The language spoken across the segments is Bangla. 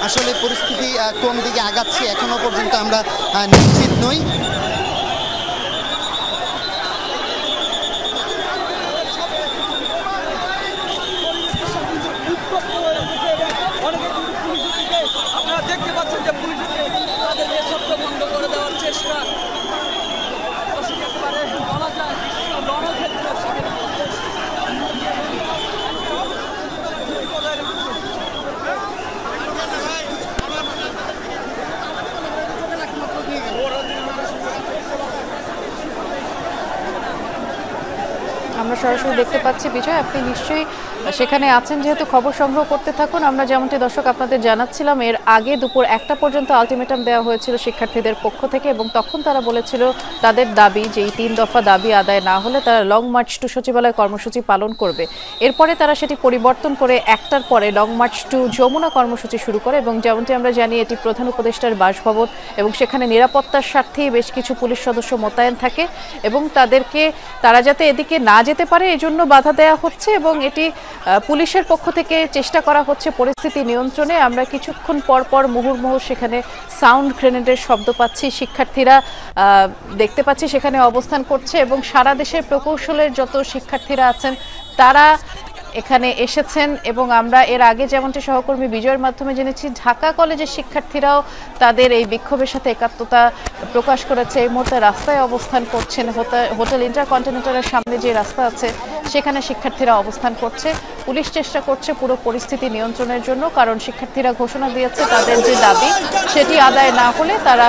আসলে পরিস্থিতি কোন দিকে আগাচ্ছে এখনো পর্যন্ত আমরা নিশ্চিত নই। আপনারা দেখতে পাচ্ছেন যে পুলিশ তাদের শব্দ বন্ধ করে দেওয়ার চেষ্টা বলা যায় রণক্ষেত্র। আমরা সরাসরি দেখতে পাচ্ছি বিজয়, আপনি নিশ্চয়ই সেখানে আছেন, যেহেতু খবর সংগ্রহ করতে থাকুন। আমরা যেমনটি দর্শক আপনাদের জানাচ্ছিলাম, এর আগে দুপুর 1টা পর্যন্ত আলটিমেটাম দেওয়া হয়েছিল শিক্ষার্থীদের পক্ষ থেকে, এবং তখন তারা বলেছিল তাদের দাবি যে এই 3 দফা দাবি আদায় না হলে তারা লং মার্চ টু সচিবালয় কর্মসূচি পালন করবে। এরপরে তারা সেটি পরিবর্তন করে 1টার পরে লং মার্চ টু যমুনা কর্মসূচি শুরু করে, এবং যেমনটি আমরা জানি এটি প্রধান উপদেষ্টার বাসভবন, এবং সেখানে নিরাপত্তার স্বার্থেই বেশ কিছু পুলিশ সদস্য মোতায়েন থাকে, এবং তারা যাতে এদিকে না যেতে পারে এজন্য বাধা দেওয়া হচ্ছে, এবং এটি পুলিশের পক্ষ থেকে চেষ্টা করা হচ্ছে পরিস্থিতি নিয়ন্ত্রণে। আমরা কিছুক্ষণ পর পর মুহুর্মুহু সেখানে সাউন্ড গ্রেনেডের শব্দ পাচ্ছি, শিক্ষার্থীরা দেখতে পাচ্ছি সেখানে অবস্থান করছে, এবং সারা দেশের প্রকৌশলের যত শিক্ষার্থীরা আছেন তারা এখানে এসেছেন। এবং আমরা এর আগে যেমনটি সহকর্মী বিজয়ের মাধ্যমে জেনেছি, ঢাকা কলেজের শিক্ষার্থীরাও তাদের এই বিক্ষোভের সাথে একাত্মতা প্রকাশ করেছে। এই মুহূর্তে রাস্তায় অবস্থান করছেন, হোটেল ইন্টারকন্টিনেন্টালের সামনে যে রাস্তা আছে সেখানে শিক্ষার্থীরা অবস্থান করছে। পুলিশ চেষ্টা করছে পুরো পরিস্থিতি নিয়ন্ত্রণের জন্য, কারণ শিক্ষার্থীরা ঘোষণা দিয়েছে তাদের যে দাবি সেটি আদায় না হলে তারা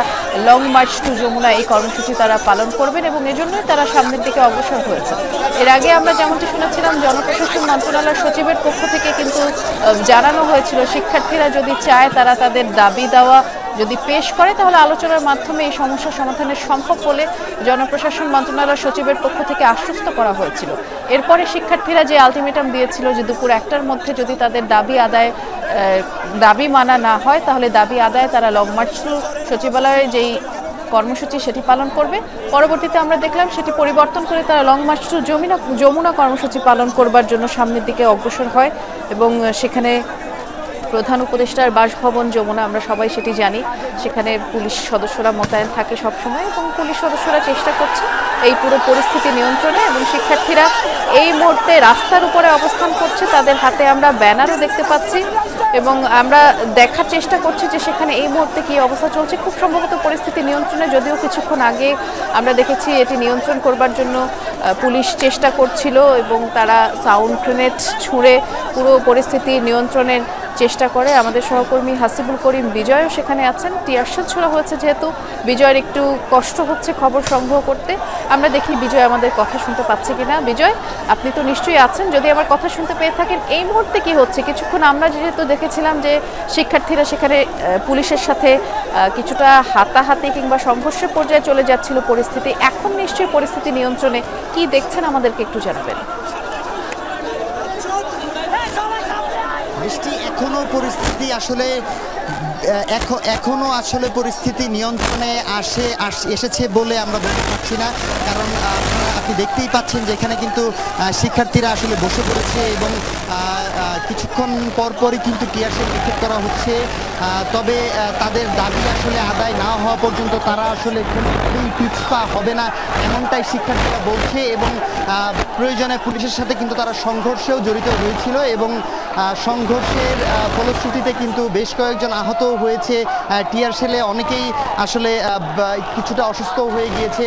লং মার্চ টু যমুনা এই কর্মসূচি তারা পালন করবেন, এবং এজন্যই তারা সামনের দিকে অগ্রসর হয়েছে। এর আগে আমরা যেমনটি শুনেছিলাম, জনপ্রশাসন মন্ত্রণালয়ের সচিবের পক্ষ থেকে কিন্তু জানানো হয়েছিল শিক্ষার্থীরা যদি চায় তারা তাদের দাবি দেওয়া যদি পেশ করে তাহলে আলোচনার মাধ্যমে এই সমস্যার সমাধানের সম্ভব বলে জনপ্রশাসন মন্ত্রণালয় সচিবের পক্ষ থেকে আশ্বস্ত করা হয়েছিল। এরপরে শিক্ষার্থীরা যে আলটিমেটাম দিয়েছিল যে দুপুর 1টার মধ্যে যদি তাদের দাবি মানা না হয় তাহলে দাবি আদায় তারা লং মার্চ টু সচিবালয়ের যেই কর্মসূচি সেটি পালন করবে। পরবর্তীতে আমরা দেখলাম সেটি পরিবর্তন করে তারা লং মার্চ টু যমুনা কর্মসূচি পালন করবার জন্য সামনের দিকে অগ্রসর হয়, এবং সেখানে প্রধান উপদেষ্টার বাসভবন যমুনা, আমরা সবাই সেটি জানি, সেখানে পুলিশ সদস্যরা মোতায়েন থাকে সবসময়, এবং পুলিশ সদস্যরা চেষ্টা করছে এই পুরো পরিস্থিতি নিয়ন্ত্রণে। এবং শিক্ষার্থীরা এই মুহূর্তে রাস্তার উপরে অবস্থান করছে, তাদের হাতে আমরা ব্যানারও দেখতে পাচ্ছি, এবং আমরা দেখার চেষ্টা করছি যে সেখানে এই মুহূর্তে কী অবস্থা চলছে। খুব সম্ভবত পরিস্থিতি নিয়ন্ত্রণে, যদিও কিছুক্ষণ আগে আমরা দেখেছি এটি নিয়ন্ত্রণ করবার জন্য পুলিশ চেষ্টা করছিল, এবং তারা সাউন্ড গ্রেনেড ছুঁড়ে পুরো পরিস্থিতি নিয়ন্ত্রণের চেষ্টা করে। আমাদের সহকর্মী হাসিবুল করিম বিজয়ও সেখানে আছেন। টিয়ারশেল ছোড়া হয়েছে, যেহেতু বিজয়ের একটু কষ্ট হচ্ছে খবর সংগ্রহ করতে। আমরা দেখি বিজয় আমাদের কথা শুনতে পাচ্ছে কিনা। বিজয়, আপনি তো নিশ্চয়ই আছেন, যদি আমার কথা শুনতে পেয়ে থাকেন এই মুহূর্তে কি হচ্ছে? কিছুক্ষণ আমরা যেহেতু দেখেছিলাম যে শিক্ষার্থীরা সেখানে পুলিশের সাথে কিছুটা হাতাহাতি কিংবা সংঘর্ষের পর্যায়ে চলে যাচ্ছিল পরিস্থিতি, এখন নিশ্চয়ই পরিস্থিতি নিয়ন্ত্রণে। কি দেখছেন আমাদেরকে একটু জানাবেন। এখনো পরিস্থিতি আসলে এখনো আসলে পরিস্থিতি নিয়ন্ত্রণে এসেছে বলে আমরা বলতে পারছি না, কারণ আপনি দেখতেই পাচ্ছেন যে এখানে কিন্তু শিক্ষার্থীরা আসলে বসে পড়েছে, এবং কিছুক্ষণ পরপরই কিন্তু টিয়ারশেল নিক্ষেপ করা হচ্ছে। তবে তাদের দাবি আসলে আদায় না হওয়া পর্যন্ত তারা আসলে কোনোভাবেই পিছপা হবে না, এমনটাই শিক্ষার্থীরা বলছে। এবং প্রয়োজনে পুলিশের সাথে কিন্তু তারা সংঘর্ষেও জড়িত হয়েছিল, এবং সংঘর্ষের ফলশ্রুতিতে কিন্তু বেশ কয়েকজন আহত হয়েছে। টিয়ারশেলে অনেকেই আসলে কিছুটা অসুস্থ হয়ে গিয়েছে।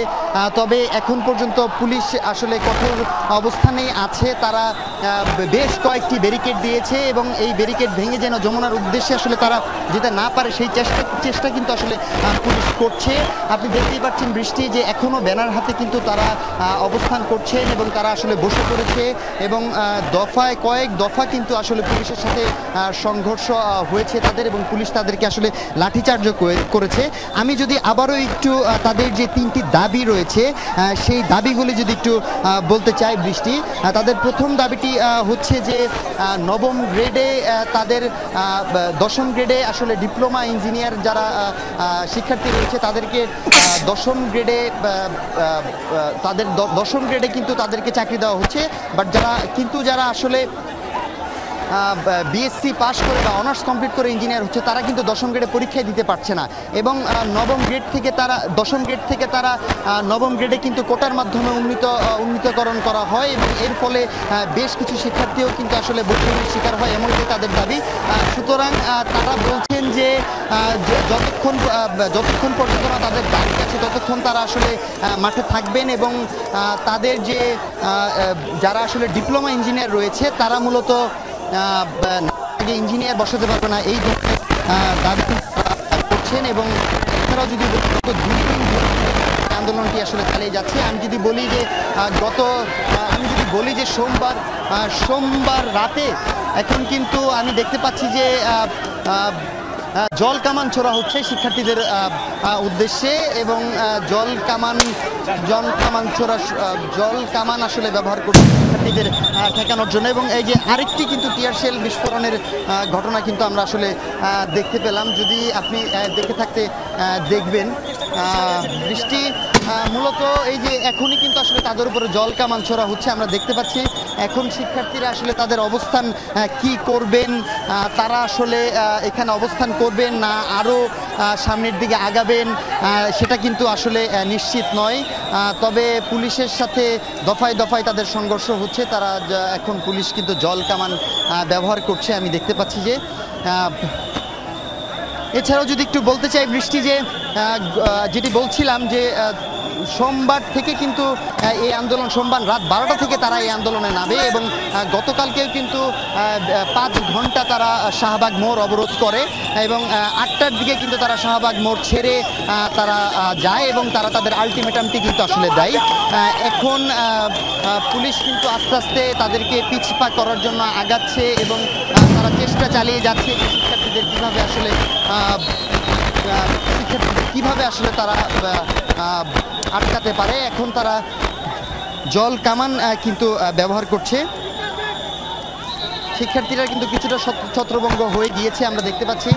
তবে এখন পর্যন্ত পুলিশ আসলে কঠোর অবস্থানে আছে, তারা বেশ কয়েকটি ব্যারিকেড দিয়েছে, এবং এই ব্যারিকেড ভেঙে যেন যমুনার উদ্দেশ্যে আসলে তারা যেতে না পারে সেই চেষ্টা কিন্তু আসলে পুলিশ করছে। আপনি দেখতেই পাচ্ছেন বৃষ্টি যে এখনও ব্যানার হাতে কিন্তু তারা অবস্থান করছেন, এবং তারা আসলে বসে পড়েছে, এবং কয়েক দফা কিন্তু আসলে পুলিশের সাথে সংঘর্ষ হয়েছে তাদের, এবং পুলিশ তাদেরকে আসলে লাঠিচার্জও করেছে। আমি যদি আবারও একটু তাদের যে 3টি দাবি রয়েছে সেই দাবিগুলি যদি একটু বলতে চাই বৃষ্টি, তাদের প্রথম দাবিটি হচ্ছে যে নবম গ্রেডে তাদের 10ম গ্রেডে আসলে ডিপ্লোমা ইঞ্জিনিয়ার যারা শিক্ষার্থী রয়েছে তাদেরকে 10ম গ্রেডে কিন্তু তাদেরকে চাকরি দেওয়া হচ্ছে, বাট যারা আসলে বিএসসি পাশ করে বা অনার্স কমপ্লিট করে ইঞ্জিনিয়ার হচ্ছে তারা কিন্তু 10ম গ্রেডে পরীক্ষায় দিতে পারছে না, এবং 9ম গ্রেড থেকে তারা 10ম গ্রেড থেকে তারা 9ম গ্রেডে কিন্তু কোটার মাধ্যমে উন্নীতকরণ করা হয়, এবং এর ফলে বেশ কিছু শিক্ষার্থীও কিন্তু আসলে বৈষম্যের শিকার হয়, এমনটাই তাদের দাবি। সুতরাং তারা বলছেন যে যতক্ষণ পর্যন্ত না তাদের দাবি আছে ততক্ষণ তারা আসলে মাঠে থাকবেন, এবং তাদের যে যারা আসলে ডিপ্লোমা ইঞ্জিনিয়ার রয়েছে তারা মূলত ইঞ্জিনিয়ার বসাতে পারবে না এই ধরনের দাবি করছেন। এবং এছাড়াও যদি দুই দিন আন্দোলনটি আসলে চালিয়ে যাচ্ছে। আমি যদি বলি যে সোমবার রাতে এখন কিন্তু আমি দেখতে পাচ্ছি যে জল কামান ছোড়া হচ্ছে শিক্ষার্থীদের উদ্দেশ্যে, এবং জল কামান আসলে ব্যবহার করছে শিক্ষার্থীদের ঠেকানোর জন্য। এবং এই যে আরেকটি কিন্তু টিয়ার শেল বিস্ফোরণের ঘটনা কিন্তু আমরা আসলে দেখতে পেলাম, যদি আপনি দেখে থাকতে দেখবেন। বৃষ্টি মূলত এই যে এখনই কিন্তু আসলে তাদের উপরে জল কামান ছোড়া হচ্ছে, আমরা দেখতে পাচ্ছি। এখন শিক্ষার্থীরা আসলে তাদের অবস্থান কি করবেন, তারা আসলে এখানে অবস্থান করবেন না আরও সামনের দিকে আগাবেন সেটা কিন্তু আসলে নিশ্চিত নয়। তবে পুলিশের সাথে দফায় দফায় তাদের সংঘর্ষ হচ্ছে, তারা এখন পুলিশ কিন্তু জল কামান ব্যবহার করছে আমি দেখতে পাচ্ছি যে। এছাড়াও যদি একটু বলতে চাই বৃষ্টি, যে যেটি বলছিলাম যে সোমবার থেকে কিন্তু এই আন্দোলন, সোমবার রাত 12টা থেকে তারা এই আন্দোলনে নামে, এবং গতকালকেও কিন্তু 5 ঘন্টা তারা শাহবাগ মোড় অবরোধ করে, এবং 8টার দিকে কিন্তু তারা শাহবাগ মোড় ছেড়ে তারা যায়, এবং তারা তাদের আলটিমেটামটি কিন্তু আসলে দেয়। এখন পুলিশ কিন্তু আস্তে আস্তে তাদেরকে পিছপা করার জন্য আগাচ্ছে, এবং তারা চেষ্টা চালিয়ে যাচ্ছে শিক্ষার্থীদের কিভাবে আসলে তারা আটকাতে পারে। এখন তারা জল কামান কিন্তু ব্যবহার করছে। শিক্ষার্থীরা কিন্তু কিছুটা ছত্রভঙ্গ হয়ে গিয়েছে আমরা দেখতে পাচ্ছি।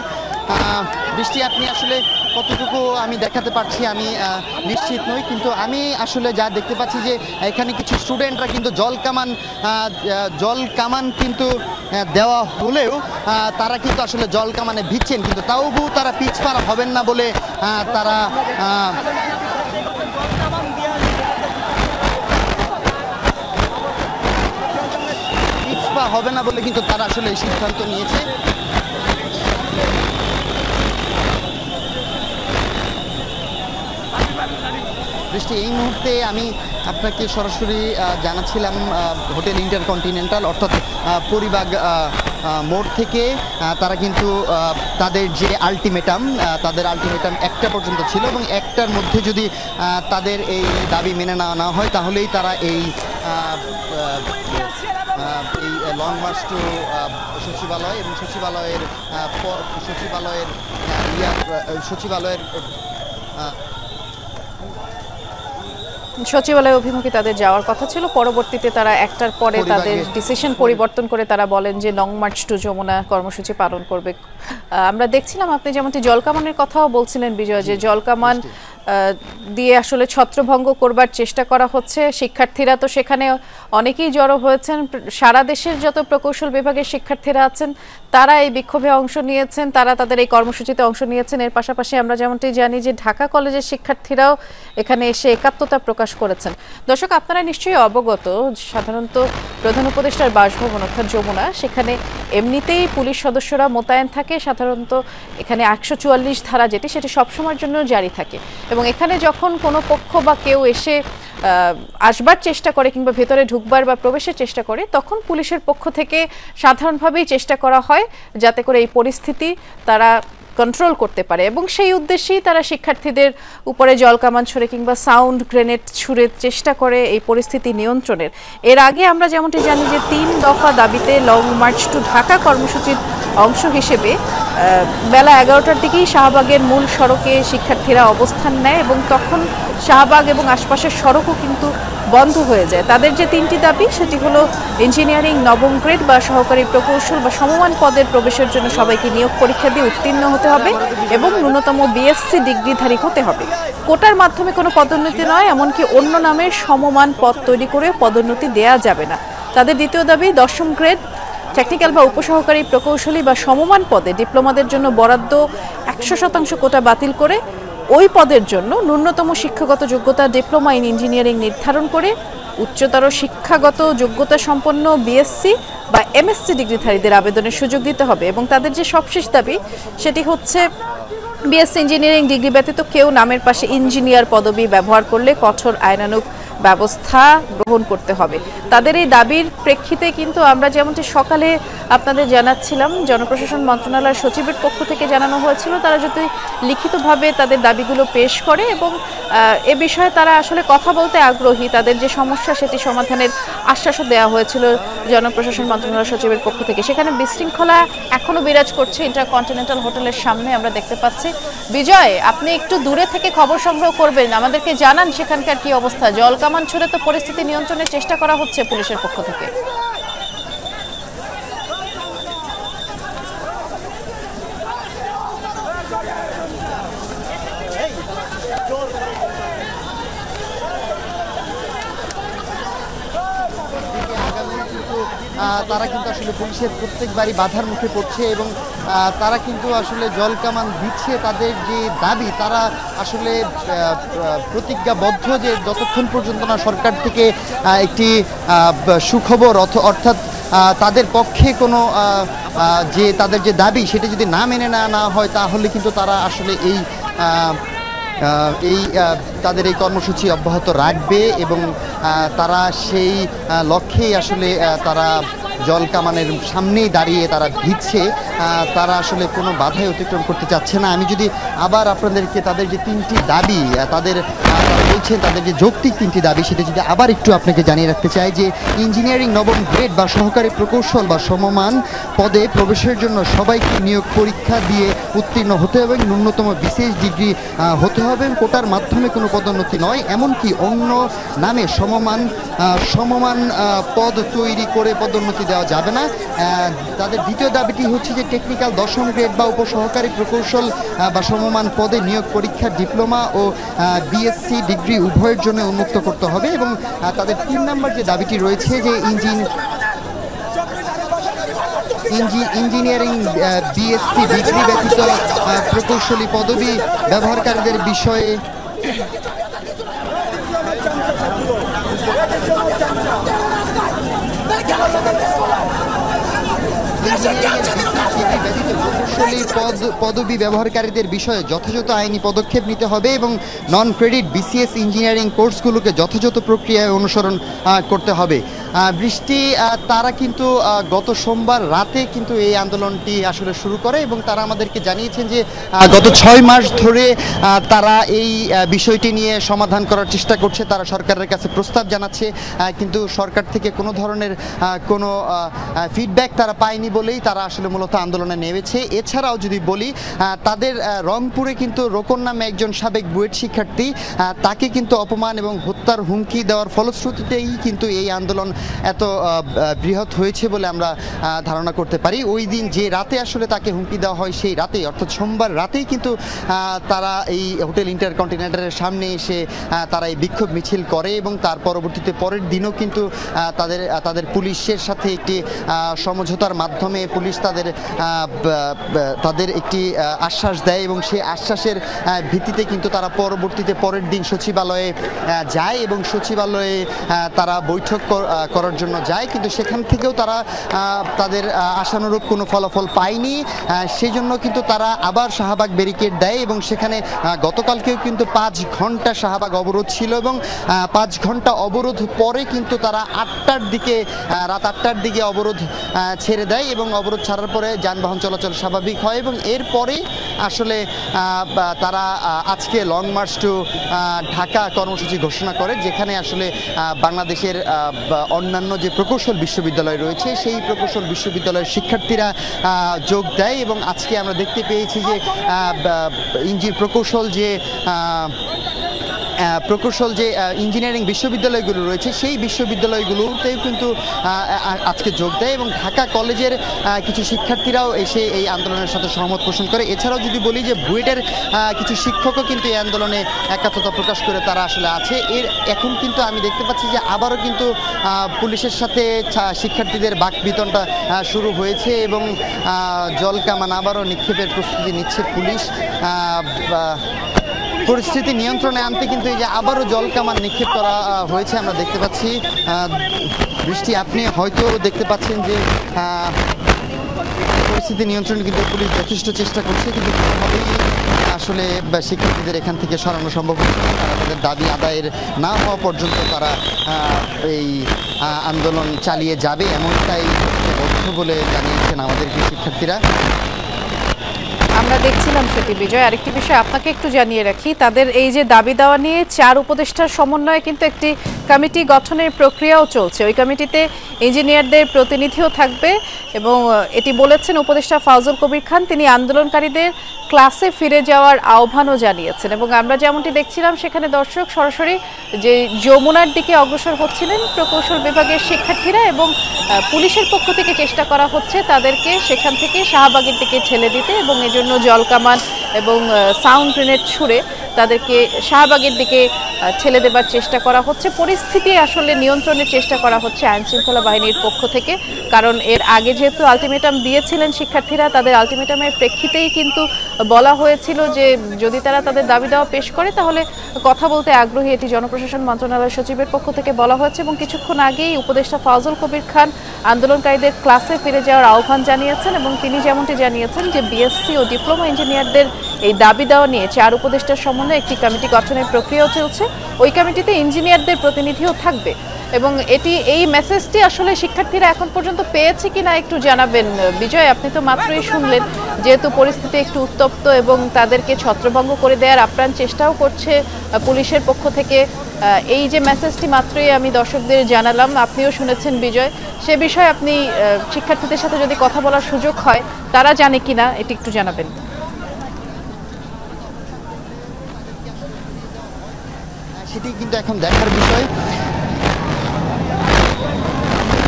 বৃষ্টি আপনি আসলে কতটুকু আমি দেখাতে পারছি আমি নিশ্চিত নই, কিন্তু আমি আসলে যা দেখতে পাচ্ছি যে এখানে কিছু স্টুডেন্টরা কিন্তু জল কামান কিন্তু দেওয়া হলেও তারা কিন্তু আসলে জল কামানে ভিজছেন, কিন্তু তাও তারা পিছপা হবেন না বলে তারা হবে না বলে কিন্তু তারা আসলে এই সিদ্ধান্ত নিয়েছে। বৃষ্টি এই মুহূর্তে আমি আপনাকে সরাসরি জানাচ্ছিলাম হোটেল ইন্টারকন্টিনেন্টাল অর্থাৎ পরিবাগ মোড় থেকে। তারা কিন্তু তাদের যে আলটিমেটাম 1টা পর্যন্ত ছিল, এবং 1টার মধ্যে যদি তাদের এই দাবি মেনে না হয় তাহলেই তারা এই লং মার্চ টু সচিবালয়, এবং সচিবালয় অভিমুখী তাদের যাওয়ার কথা ছিল। পরবর্তীতে তারা 1টার পরে তাদের ডিসিশন পরিবর্তন করে তারা বলেন যে লং মার্চ টু যমুনা কর্মসূচি পালন করবে। আমরা দেখছিলাম আপনি যেমনটি জলকামানের কথাও বলছিলেন বিজয়, যে জলকামান দিয়ে আসলে ছত্রভঙ্গ করবার চেষ্টা করা হচ্ছে। শিক্ষার্থীরা তো সেখানে অনেকেই জড়ো হয়েছেন, সারা দেশের যত প্রকৌশল বিভাগের শিক্ষার্থীরা আছেন তারা এই বিক্ষোভে অংশ নিয়েছেন, তারা তাদের এই কর্মসূচিতে অংশ নিয়েছেন। এর পাশাপাশি আমরা যেমনটি জানি যে ঢাকা কলেজের শিক্ষার্থীরাও এখানে এসে একাত্মতা প্রকাশ করেছেন। দর্শক আপনারা নিশ্চয়ই অবগত, সাধারণত প্রধান উপদেষ্টার বাসভবন অর্থাৎ যমুনা, সেখানে এমনিতেই পুলিশ সদস্যরা মোতায়েন থাকে। সাধারণত এখানে 144 ধারা যেটি সেটি সবসময়ের জন্য জারি থাকে, এবং এখানে যখন কোনো পক্ষ বা কেউ এসে আসবার চেষ্টা করে কিংবা ভেতরে ঢুকবার বা প্রবেশের চেষ্টা করে, তখন পুলিশের পক্ষ থেকে সাধারণভাবেই চেষ্টা করা হয় যাতে করে এই পরিস্থিতি তারা কন্ট্রোল করতে পারে, এবং সেই উদ্দেশ্যেই তারা শিক্ষার্থীদের উপরে জলকামান ছুড়ে কিংবা সাউন্ড গ্রেনেড ছুড়ে চেষ্টা করে এই পরিস্থিতি নিয়ন্ত্রণের। এর আগে আমরা যেমনটি জানি যে 3 দফা দাবিতে লং মার্চ টু ঢাকা কর্মসূচির অংশ হিসেবে বেলা 11টার দিকেই শাহবাগের মূল সড়কে শিক্ষার্থীরা অবস্থান নেয়, এবং তখন শাহবাগ এবং আশপাশের সড়কও কিন্তু বন্ধ হয়ে যায়। তাদের যে 3টি দাবি সেটি হলো ইঞ্জিনিয়ারিং 9ম গ্রেড বা সহকারী প্রকৌশল বা সমমান পদের প্রবেশের জন্য সবাইকে নিয়োগ পরীক্ষা দিয়ে উত্তীর্ণ হতে হবে, এবং ন্যূনতম বিএসসি ডিগ্রিধারী হতে হবে। কোটার মাধ্যমে কোনো পদোন্নতি নয়, এমনকি অন্য নামের সমমান পদ তৈরি করে পদোন্নতি দেয়া যাবে না। তাদের দ্বিতীয় দাবি 10ম গ্রেড টেকনিক্যাল বা উপসহকারী প্রকৌশলী বা সমমান পদে ডিপ্লোমাদের জন্য বরাদ্দ 100% কোটা বাতিল করে ওই পদের জন্য ন্যূনতম শিক্ষাগত যোগ্যতা ডিপ্লোমা ইন ইঞ্জিনিয়ারিং নির্ধারণ করে উচ্চতর শিক্ষাগত যোগ্যতা সম্পন্ন বিএসসি বা এমএসসি ডিগ্রিধারীদের আবেদনের সুযোগ দিতে হবে এবং তাদের যে সবশেষ দাবি সেটি হচ্ছে বিএসসি ইঞ্জিনিয়ারিং ডিগ্রি ব্যতীত কেউ নামের পাশে ইঞ্জিনিয়ার পদবি ব্যবহার করলে কঠোর আইনানুগ ব্যবস্থা গ্রহণ করতে হবে। তাদের এই দাবির প্রেক্ষিতে কিন্তু আমরা যেমনটি সকালে আপনাদের জানাচ্ছিলাম জনপ্রশাসন মন্ত্রণালয়ের সচিবের পক্ষ থেকে জানানো হয়েছিল তারা যদি লিখিতভাবে তাদের দাবিগুলো পেশ করে এবং এ বিষয়ে তারা আসলে কথা বলতে আগ্রহী, তাদের যে সমস্যা সেটি সমাধানের আশ্বাসও দেওয়া হয়েছিল জনপ্রশাসন মন্ত্রণালয়ের সচিবের পক্ষ থেকে। সেখানে বিশৃঙ্খলা এখনও বিরাজ করছে ইন্টারকন্টিনেন্টাল হোটেলের সামনে আমরা দেখতে পাচ্ছি। বিজয়, আপনি একটু দূরে থেকে খবর সংগ্রহ করবেন, আমাদেরকে জানান সেখানকার কি অবস্থা। জলকামান ছুড়ে তো পরিস্থিতি নিয়ন্ত্রণের চেষ্টা করা হচ্ছে পুলিশের পক্ষ থেকে। তারা কিন্তু আসলে পুলিশের প্রত্যেকবারই বাধার মুখে পড়ছে এবং তারা কিন্তু আসলে জলকামান দিচ্ছে। তাদের যে দাবি তারা আসলে প্রতিজ্ঞাবদ্ধ যে যতক্ষণ পর্যন্ত না সরকার থেকে একটি সুখবর অর্থাৎ তাদের পক্ষে কোনো যে তাদের যে দাবি সেটা যদি না মেনে না হয় তাহলে কিন্তু তারা আসলে এই তাদের এই কর্মসূচি অব্যাহত রাখবে এবং তারা সেই লক্ষ্যেই আসলে তারা জলকামানের সামনেই দাঁড়িয়ে তারা ভিড়ছে। তারা আসলে কোনো বাধাই অতিক্রম করতে চাচ্ছে না। আমি যদি আবার আপনাদেরকে তাদের যে তিনটি দাবি তারা বলছেন তাদের যে যৌক্তিক তিনটি দাবি সেটা যদি আবার একটু আপনাকে জানিয়ে রাখতে চাই যে ইঞ্জিনিয়ারিং নবম গ্রেড বা সহকারী প্রকৌশল বা সমমান পদে প্রবেশের জন্য সবাইকে নিয়োগ পরীক্ষা দিয়ে উত্তীর্ণ হতে হবে, ন্যূনতম বিশেষ ডিগ্রি হতে হবে, কোটার মাধ্যমে কোনো পদোন্নতি নয়, এমনকি অন্য নামে সমমান পদ তৈরি করে পদোন্নতি দেওয়া যাবে না। তাদের দ্বিতীয় দাবিটি হচ্ছে যে টেকনিক্যাল দশম গ্রেড বা উপসহকারী প্রকৌশল বা সমমান পদে নিয়োগ পরীক্ষা ডিপ্লোমা ও বিএসসি ডিগ্রি উভয়ের জন্য উন্মুক্ত করতে হবে এবং তাদের 3 নম্বর যে দাবিটি রয়েছে যে ইঞ্জিনিয়ারিং বিএসসি ডিগ্রি ব্যতীত প্রকৌশলী পদবি ব্যবহারকারীদের বিষয়ে পদবি ব্যবহারকারীদের বিষয়ে যথাযথ আইনি পদক্ষেপ নিতে হবে এবং নন ক্রেডিট বিসিএস ইঞ্জিনিয়ারিং কোর্সগুলোকে যথাযথ প্রক্রিয়ায় অনুসরণ করতে হবে। বৃষ্টি তারা কিন্তু গত সোমবার রাতে কিন্তু এই আন্দোলনটি আসলে শুরু করে এবং তারা আমাদেরকে জানিয়েছেন যে গত 6 মাস ধরে তারা এই বিষয়টি নিয়ে সমাধান করার চেষ্টা করছে। তারা সরকারের কাছে প্রস্তাব জানাচ্ছে কিন্তু সরকার থেকে কোনো ধরনের কোনো ফিডব্যাক তারা পায়নি বলেই তারা আসলে মূলত আন্দোলনে নেমেছে। এছাড়াও যদি বলি তাদের রংপুরে কিন্তু রোকন নামে একজন সাবেক বুয়েট শিক্ষার্থী তাকে কিন্তু অপমান এবং হত্যার হুমকি দেওয়ার ফলশ্রুতিতেই কিন্তু এই আন্দোলন এত বৃহৎ হয়েছে বলে আমরা ধারণা করতে পারি। ওই দিন যে রাতে আসলে তাকে হুমকি দেওয়া হয় সেই রাতেই অর্থাৎ সোমবার রাতেই কিন্তু তারা এই হোটেল ইন্টারকন্টিনেন্টালের সামনে এসে তারা এই বিক্ষোভ মিছিল করে এবং তার পরবর্তীতে পরের দিনও কিন্তু তাদের পুলিশের সাথে একটি সমঝোতার মাধ্যমে পুলিশ তাদের একটি আশ্বাস দেয় এবং সেই আশ্বাসের ভিত্তিতে কিন্তু তারা পরবর্তীতে পরের দিন সচিবালয়ে যায় এবং সচিবালয়ে তারা বৈঠক করার জন্য যায় কিন্তু সেখান থেকেও তারা তাদের আশানুরূপ কোনো ফলাফল পায়নি। সেই জন্য কিন্তু তারা আবার শাহবাগ ব্যারিকেড দেয় এবং সেখানে গতকালকেও কিন্তু 5 ঘন্টা শাহবাগ অবরোধ ছিল এবং 5 ঘন্টা অবরোধ পরে কিন্তু তারা রাত 8টার দিকে অবরোধ ছেড়ে দেয় এবং অবরোধ ছাড়ার পরে যানবাহন চলাচল স্বাভাবিক হয় এবং এরপরে আসলে তারা আজকে লং মার্চ টু ঢাকা কর্মসূচি ঘোষণা করে যেখানে আসলে বাংলাদেশের অন্যান্য যে প্রকৌশল বিশ্ববিদ্যালয় রয়েছে সেই প্রকৌশল বিশ্ববিদ্যালয়ের শিক্ষার্থীরা যোগ দেয় এবং আজকে আমরা দেখতে পেয়েছি যে প্রকৌশল যে প্রকৌশল যে ইঞ্জিনিয়ারিং বিশ্ববিদ্যালয়গুলো রয়েছে সেই বিশ্ববিদ্যালয়গুলোতেও কিন্তু আজকে যোগ দেয় এবং ঢাকা কলেজের কিছু শিক্ষার্থীরাও এসে এই আন্দোলনের সাথে সহমত পোষণ করে। এছাড়াও যদি বলি যে বুয়েটের কিছু শিক্ষকও কিন্তু এই আন্দোলনে একাত্মতা প্রকাশ করে তারা আসলে আছে। এখন কিন্তু আমি দেখতে পাচ্ছি যে আবারও কিন্তু পুলিশের সাথে শিক্ষার্থীদের বাকবিতণ্ডা শুরু হয়েছে এবং জলকামান আবারও নিক্ষেপের প্রস্তুতি নিচ্ছে পুলিশ। পরিস্থিতি নিয়ন্ত্রণে আনতে কিন্তু এই যে আবারও জলকামান নিক্ষেপ করা হয়েছে আমরা দেখতে পাচ্ছি। বৃষ্টি আপনি হয়তো দেখতে পাচ্ছেন যে পরিস্থিতি নিয়ন্ত্রণে কিন্তু পুলিশ যথেষ্ট চেষ্টা করছে, কিন্তু কোনোভাবেই আসলে শিক্ষার্থীদের এখান থেকে সরানো সম্ভব হচ্ছে না। তারা তাদের দাবি আদায়ের না হওয়া পর্যন্ত তারা এই আন্দোলন চালিয়ে যাবে এমনটাই বদ্ধ বলে জানিয়েছেন আমাদেরকে শিক্ষার্থীরা। আমরা দেখছিলাম সেটি বিজয়। আরেকটি বিষয় আপনাকে একটু জানিয়ে রাখি, তাদের এই যে দাবি দেওয়া নিয়ে 4 উপদেষ্টার সমন্বয়ে কিন্তু একটি কমিটি গঠনের প্রক্রিয়াও চলছে। ওই কমিটিতে ইঞ্জিনিয়ারদের প্রতিনিধিও থাকবে এবং এটি বলেছেন উপদেষ্টা ফাউজুল কবির খান। তিনি আন্দোলনকারীদের ক্লাসে ফিরে যাওয়ার আহ্বানও জানিয়েছেন এবং আমরা যেমনটি দেখছিলাম সেখানে দর্শক সরাসরি যে যমুনার দিকে অগ্রসর হচ্ছিলেন প্রকৌশল বিভাগের শিক্ষার্থীরা এবং পুলিশের পক্ষ থেকে চেষ্টা করা হচ্ছে তাদেরকে সেখান থেকে শাহবাগের দিকে ঠেলে দিতে এবং এজন্য জলকামান এবং সাউন্ড গ্রেনেড ছুড়ে তাদেরকে শাহবাগের দিকে ঠেলে দেবার চেষ্টা করা হচ্ছে। পরিস্থিতি আসলে নিয়ন্ত্রণের চেষ্টা করা হচ্ছে আইনশৃঙ্খলা বাহিনীর পক্ষ থেকে, কারণ এর আগে যেহেতু আলটিমেটাম দিয়েছিলেন শিক্ষার্থীরা, তাদের আলটিমেটামের প্রেক্ষিতেই কিন্তু বলা হয়েছিল যে যদি তারা তাদের দাবি দেওয়া পেশ করে তাহলে কথা বলতে আগ্রহী। এটি জনপ্রশাসন মন্ত্রণালয় সচিবের পক্ষ থেকে বলা হয়েছে এবং কিছুক্ষণ আগেই উপদেষ্টা ফাউজুল কবির খান আন্দোলনকারীদের ক্লাসে ফিরে যাওয়ার আহ্বান জানিয়েছেন এবং তিনি যেমনটি জানিয়েছেন যে বিএসসি ও ডিপ্লোমা ইঞ্জিনিয়ারদের এই দাবি দেওয়া নিয়ে 4 উপদেষ্টার সমন্বয়ে একটি কমিটি গঠনের প্রক্রিয়াও চলছে। ওই কমিটিতে ইঞ্জিনিয়ারদের প্রতিনিধিও থাকবে এবং এই মেসেজটি আসলে শিক্ষার্থীরা এখন পর্যন্ত পেয়েছে কিনা একটু জানাবেন বিজয়। আপনি তো মাত্রই শুনলেন যেহেতু পরিস্থিতি একটু উত্তপ্ত এবং তাদেরকে ছত্রভঙ্গ করে দেওয়ার আপ্রাণ চেষ্টাও করছে পুলিশের পক্ষ থেকে। এই যে মেসেজটি মাত্রই আমি দর্শকদের জানালাম, আপনিও শুনেছেন বিজয়। সে বিষয়ে আপনি শিক্ষার্থীদের সাথে যদি কথা বলার সুযোগ হয় তারা জানে কিনা এটি একটু জানাবেন। সেটি কিন্তু এখন দেখার বিষয়।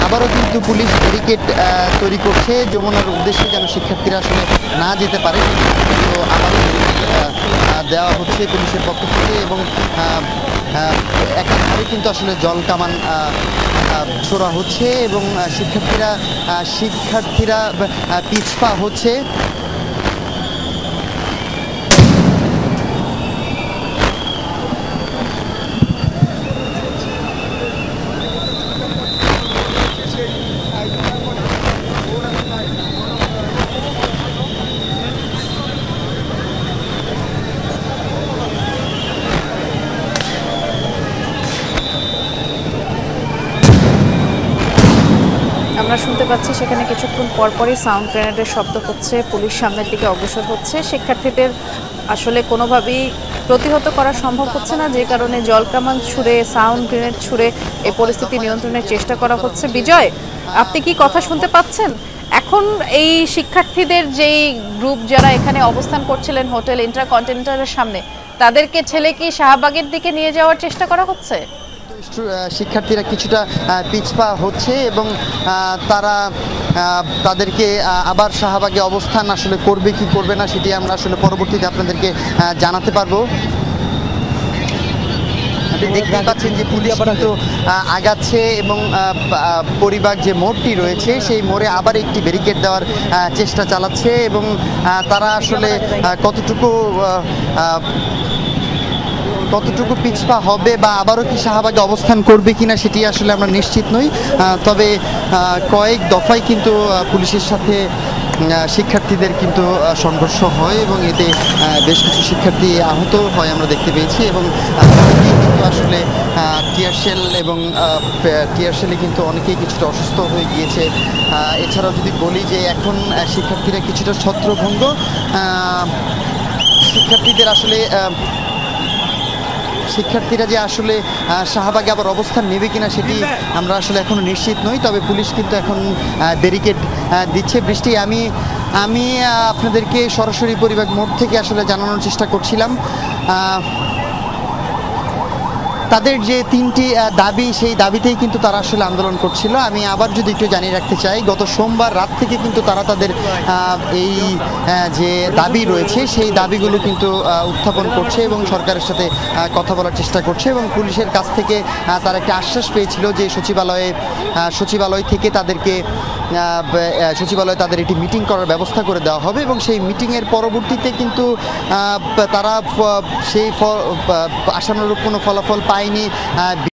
আবারও কিন্তু পুলিশ ব্যারিকেড তৈরি করছে যমুনার উদ্দেশ্যে যেন শিক্ষার্থীরা আসলে না যেতে পারে। তো আবারও দেওয়া হচ্ছে পুলিশের পক্ষ থেকে এবং একাধারে কিন্তু আসলে জলকামান ছোড়া হচ্ছে এবং শিক্ষার্থীরা পিছপা হচ্ছে। আমরা শুনতে পাচ্ছি সেখানে কিছুক্ষণ পরপরই সাউন্ড গ্রেনেডের শব্দ হচ্ছে, পুলিশ সামনের দিকে অগ্রসর হচ্ছে। শিক্ষার্থীদের আসলে কোনোভাবেই প্রতিহত করা সম্ভব হচ্ছে না, যে কারণে জলকামান ছুড়ে সাউন্ড গ্রেনেড ছুড়ে এই পরিস্থিতি নিয়ন্ত্রণের চেষ্টা করা হচ্ছে। বিজয়, আপনি কি কথা শুনতে পাচ্ছেন? এখন এই শিক্ষার্থীদের যেই গ্রুপ যারা এখানে অবস্থান করছিলেন হোটেল ইন্টারকন্টিনেন্টালের সামনে, তাদেরকে ঠেলে কি শাহবাগের দিকে নিয়ে যাওয়ার চেষ্টা করা হচ্ছে? শিক্ষার্থীরা কিছুটা পিছপা হচ্ছে এবং তারা তাদেরকে আবার শাহবাগে অবস্থান আসলে করবে কি করবে না সেটি আমরা আসলে পরবর্তীতে আপনাদেরকে জানাতে পারবো। দেখতে পাচ্ছেন যে পুলিশ কিন্তু আগাচ্ছে এবং পরিবার যে মোড়টি রয়েছে সেই মোড়ে আবার একটি ব্যারিকেড দেওয়ার চেষ্টা চালাচ্ছে এবং তারা আসলে কতটুকু পিছপা হবে বা আবারও কি শাহবাগে অবস্থান করবে কিনা সেটি আসলে আমরা নিশ্চিত নই। তবে কয়েক দফায় কিন্তু পুলিশের সাথে শিক্ষার্থীদের কিন্তু সংঘর্ষ হয় এবং এতে বেশ কিছু শিক্ষার্থী আহত হয় আমরা দেখতে পেয়েছি এবং আসলে টিয়ারশেলে কিন্তু অনেকেই কিছুটা অসুস্থ হয়ে গিয়েছে। এছাড়াও যদি বলি যে এখন শিক্ষার্থীরা কিছুটা ছত্রভঙ্গ, শিক্ষার্থীরা যে আসলে শাহবাগে আবার অবস্থান নেবে কিনা সেটি আমরা আসলে এখনো নিশ্চিত নই। তবে পুলিশ কিন্তু এখন ব্যারিকেড দিচ্ছে। বৃষ্টি আমি আপনাদেরকে সরাসরি পরিবার মোড় থেকে আসলে জানানোর চেষ্টা করছিলাম। তাদের যে 3টি দাবি, সেই দাবিতেই কিন্তু তারা আসলে আন্দোলন করছিল। আমি আবার যদি একটু জানিয়ে রাখতে চাই, গত সোমবার রাত থেকে কিন্তু তারা তাদের এই যে দাবি রয়েছে সেই দাবিগুলো কিন্তু উত্থাপন করছে এবং সরকারের সাথে কথা বলার চেষ্টা করছে, এবং পুলিশের কাছ থেকে তারা একটা আশ্বাস পেয়েছিল যে সচিবালয় থেকে তাদেরকে সচিবালয়ে তাদের একটি মিটিং করার ব্যবস্থা করে দেওয়া হবে, এবং সেই মিটিংয়ের পরবর্তীতে কিন্তু তারা সেই আশানুরূপ কোনো ফলাফল পায়নি।